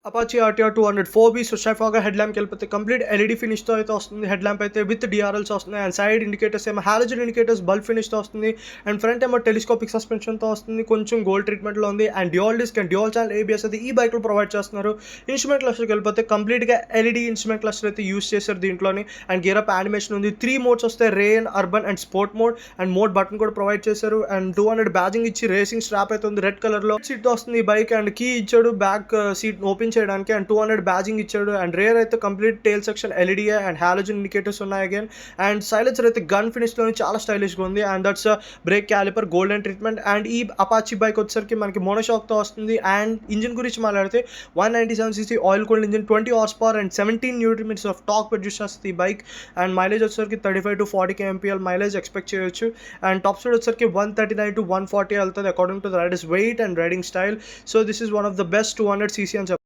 Apache RTR 200 4B Trafalgar head ల్యాంప్కి వెళ్ళిపోతే complete LED ఫినిష్తో అయితే వస్తుంది. హెడ్ ల్యాంప్ అయితే విత్ డిఆర్ఎల్స్ వస్తుంది. అండ్ సైడ్ ఇండికేటర్స్ ఏమో హాలోజన్ ఇండికేటర్స్ బల్బ్ ఫినిష్తో వస్తుంది. అండ్ ఫ్రంట్ ఏమో టెలిస్కోపిక్ సస్పెన్షన్తో వస్తుంది. కొంచెం గోల్డ్ ట్రీట్మెంట్లో ఉంది. And dual disc and dual channel ABS అయితే ఈ బైక్లో ప్రొవైడ్ చేస్తున్నారు. ఇన్స్ట్రుమెంట్ క్లస్టర్కి వెళ్ళిపోతే కంప్లీట్గా ఎల్ఈడి ఇన్స్ట్రుమెంట్ క్లస్టర్ అయితే యూస్ చేశారు దీంట్లోని. అండ్ గేర్ అప్ యానిమేషన్ ఉంది. 3 మోడ్స్ వస్తాయి, rain, urban and sport mode. And mode button కూడా ప్రొవైడ్ చేశారు. అండ్ 200 బ్యాజింగ్ ఇచ్చి రేసింగ్ స్ట్రాప్ అయితే ఉంది రెడ్ కలర్లో. సీట్తో వస్తుంది ఈ బైక్. అండ్ కీ ఇచ్చాడు బ్యాక్ సీట్ ఓపెన్ చేయడానికి. అండ్ 200 బ్యాజింగ్ ఇచ్చాడు. అండ్ రేర్ అయితే కంప్లీట్ టైల్ సెక్షన్ ఎల్ఈడిఏ అండ్ హాలోజన్ ఇండికేటర్స్ ఉన్నాయి అగైన్. అండ్ సైలెన్సర్ అయితే గన్ ఫినిష్లోని చాలా స్టైలిష్గా ఉంది. And that's brake caliper golden treatment. And ఈ అపాచీ బైక్ వచ్చేసరికి మనకి మోనోషాక్తో వస్తుంది. అండ్ ఇంజిన్ గురించి మాట్లాడితే 197cc oil cooled engine, 20 horse power and 17 newton meters of torque produce చేస్తుంది ఈ బైక్. అండ్ మైలేజ్ వచ్చేసరికి 35 to 40 kmpl మైలేజ్ ఎక్స్పెక్ట్ చేయొచ్చు. అండ్ టాప్ స్పీడ్ వచ్చేసరికి 139 to 140 వెళ్తుంది according to the riders weight and riding style. So this is one of the best 200cc అని